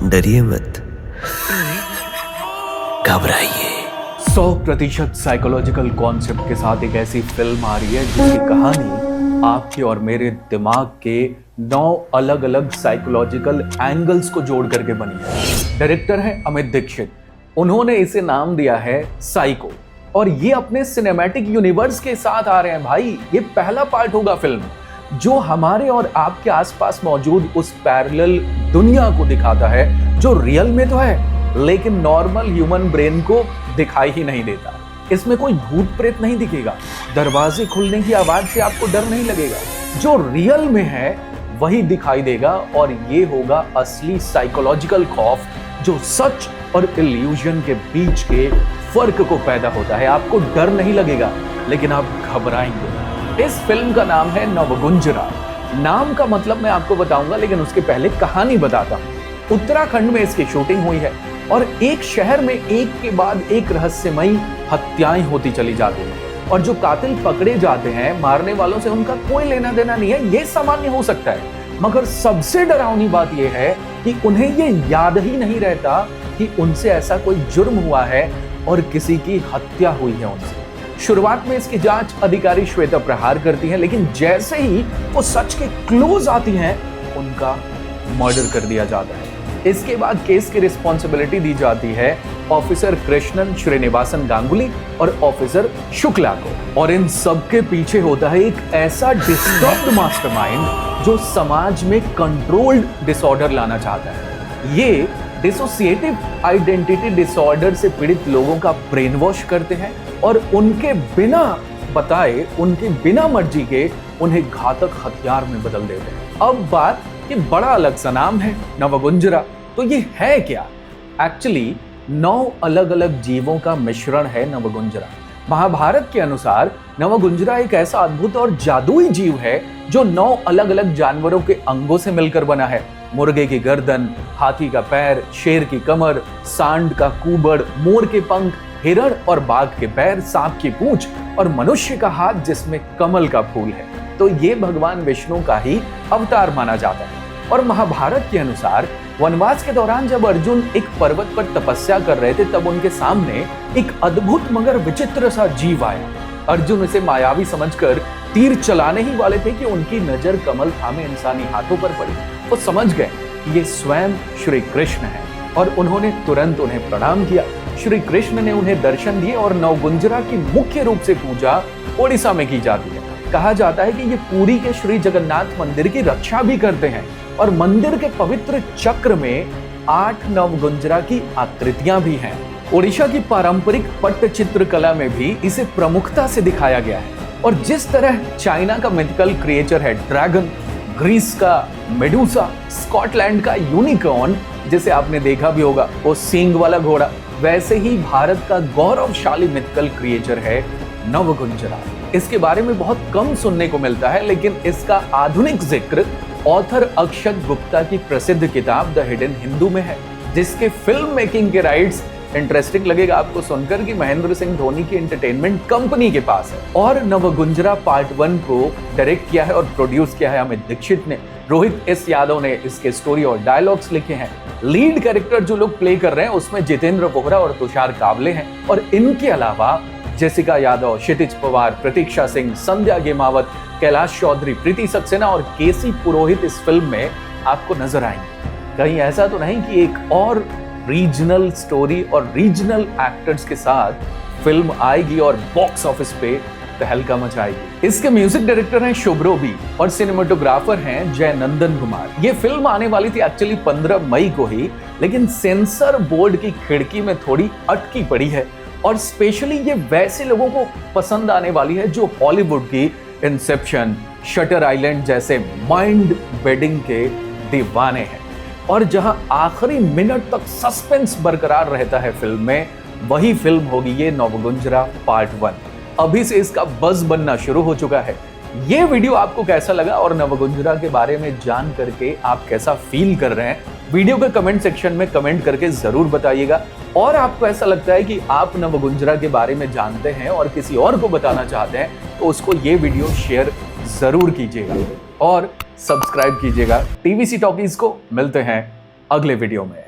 डरिए मत, घबराइए। 100% साइकोलॉजिकल कॉन्सेप्ट के साथ एक ऐसी फिल्म आ रही है जिसकी कहानी आपके और मेरे दिमाग के 9 अलग अलग साइकोलॉजिकल एंगल्स को जोड़ करके बनी है। डायरेक्टर है अमित दीक्षित। उन्होंने इसे नाम दिया है साइको और ये अपने सिनेमैटिक यूनिवर्स के साथ आ रहे हैं भाई। ये पहला पार्ट होगा फिल्म जो हमारे और आपके आसपास मौजूद उस पैरेलल दुनिया को दिखाता है जो रियल में तो है लेकिन नॉर्मल ह्यूमन ब्रेन को दिखाई ही नहीं देता। इसमें कोई भूत प्रेत नहीं दिखेगा, दरवाजे खुलने की आवाज से आपको डर नहीं लगेगा। जो रियल में है वही दिखाई देगा और ये होगा असली साइकोलॉजिकल खौफ जो सच और इल्यूजन के बीच के फर्क को पैदा होता है। आपको डर नहीं लगेगा लेकिन आप घबराएंगे। इस फिल्म का नाम है नवगुंजरा। नाम का मतलब मैं आपको बताऊंगा लेकिन उसके पहले कहानी बताता हूं। उत्तराखंड में इसकी शूटिंग हुई है और एक शहर में एक के बाद एक रहस्यमयी हत्याएं होती चली जाती हैं और जो कातिल पकड़े जाते हैं मारने वालों से उनका कोई लेना देना नहीं है। ये सामान्य हो सकता है मगर सबसे डरावनी बात यह है कि उन्हें ये याद ही नहीं रहता कि उनसे ऐसा कोई जुर्म हुआ है और किसी की हत्या हुई है उनसे। शुरुआत में इसकी जांच अधिकारी श्वेता प्रहार करती है लेकिन जैसे ही वो सच के क्लोज आती हैं उनका मर्डर कर दिया जाता है। इसके बाद केस की रिस्पॉन्सिबिलिटी दी जाती है ऑफिसर कृष्णन श्रीनिवासन गांगुली और ऑफिसर शुक्ला को। और इन सबके पीछे होता है एक ऐसा डिस्टर्ब्ड मास्टरमाइंड जो समाज में कंट्रोल्ड डिसऑर्डर लाना चाहता है। ये डिसोसिएटिव आइडेंटिटी डिसऑर्डर से पीड़ित लोगों का ब्रेन वॉश करते हैं और उनके बिना बताए, उनके बिना मर्जी के उन्हें घातक हथियार में बदल देते हैं। अब बात कि बड़ा अलग सा नाम है नवगुंजरा, तो ये है क्या? एक्चुअली 9 अलग अलग जीवों का मिश्रण है नवगुंजरा। महाभारत के अनुसार नवगुंजरा एक ऐसा अद्भुत और जादुई जीव है जो 9 अलग अलग जानवरों के अंगों से मिलकर बना है। मुर्गे की गर्दन, हाथी का पैर, शेर की कमर, सांड का कुबड़, मोर के पंख, हिरण और बाघ के पैर, सांप की पूंछ और मनुष्य का हाथ जिसमें कमल का फूल है। तो ये भगवान विष्णु का ही अवतार माना जाता है। और महाभारत के अनुसार वनवास के दौरान जब अर्जुन एक पर्वत पर तपस्या कर रहे थे तब उनके सामने एक अद्भुत मगर विचित्र सा जीव आया। अर्जुन इसे मायावी समझकर तीर चलाने ही वाले थे कि उनकी नजर कमल थामे इंसानी हाथों पर पड़ी। वो समझ गए कि ये स्वयं श्री कृष्ण है और उन्होंने तुरंत उन्हें प्रणाम किया। श्री कृष्ण ने उन्हें दर्शन दिए और नवगुंजरा की मुख्य रूप से पूजा ओडिशा में की जाती है। कहा जाता है कि ये पुरी के श्री जगन्नाथ मंदिर की रक्षा भी करते हैं और मंदिर के पवित्र चक्र में 8 नवगुंजरा की आकृतियां भी हैं। ओडिशा की पारंपरिक पट्टचित्र कला में भी इसे प्रमुखता से दिखाया गया है। और जिस तरह चाइना का मिथिकल क्रिएचर है ड्रैगन, ग्रीस का मेडूसा, स्कॉटलैंड का यूनिकॉर्न जिसे आपने देखा भी होगा वो सींग वाला घोड़ा, वैसे ही भारत का गौरवशाली मिथिकल क्रिएचर है नवगुंजरा। इसके बारे में बहुत कम सुनने को मिलता है लेकिन इसका आधुनिक जिक्र ऑथर अक्षत गुप्ता की प्रसिद्ध किताब द हिडन हिंदू में है जिसके फिल्म मेकिंग के राइट्स, इंटरेस्टिंग लगेगा आपको सुनकर, कि महेंद्र सिंह धोनी की एंटरटेनमेंट कंपनी के पास है। और नवगुंजरा पार्ट 1 को डायरेक्ट किया है और प्रोड्यूस किया है अमित दीक्षित ने। रोहित एस यादव ने इसके स्टोरी और डायलॉग्स लिखे हैं। लीड कैरेक्टर जो लोग प्ले कर रहे हैं उसमें जितेंद्र बोहरा और तुषार कावले हैं और इनके अलावा जेसिका यादव, क्षितिज पवार, प्रतीक्षा सिंह, संध्या गेमावत, कैलाश चौधरी, प्रीति सक्सेना और केसी पुरोहित इस फिल्म में आपको नजर आएंगे। कहीं ऐसा तो नहीं कि एक और रीजनल स्टोरी और रीजनल एक्टर्स के साथ फिल्म आएगी और बॉक्स ऑफिस पे तहलका मचाएगी। इसके म्यूजिक डायरेक्टर हैं शुभ्रो बी और सिनेमेटोग्राफर हैं जय नंदन कुमार। ये फिल्म आने वाली थी एक्चुअली 15 मई को ही लेकिन सेंसर बोर्ड की खिड़की में थोड़ी अटकी पड़ी है और स्पेशली ये वैसे लोगों को पसंद आने वाली है जो हॉलीवुड की इंसेप्शन, शटर आइलैंड जैसे माइंड बेडिंग के दीवाने हैं और जहां आखिरी मिनट तक सस्पेंस बरकरार रहता है फिल्म में, वही फिल्म होगी ये नवगुंजरा पार्ट 1। अभी से इसका बज़ बनना शुरू हो चुका है। ये वीडियो आपको कैसा लगा और नवगुंजरा के बारे में जान करके आप कैसा फील कर रहे हैं, वीडियो के कमेंट सेक्शन में कमेंट करके जरूर बताइएगा। और आपको ऐसा लगता है कि आप नवगुंजरा के बारे में जानते हैं और किसी और को बताना चाहते हैं तो उसको ये वीडियो शेयर जरूर कीजिएगा और सब्सक्राइब कीजिएगा टीवीसी टॉकीज को। मिलते हैं अगले वीडियो में।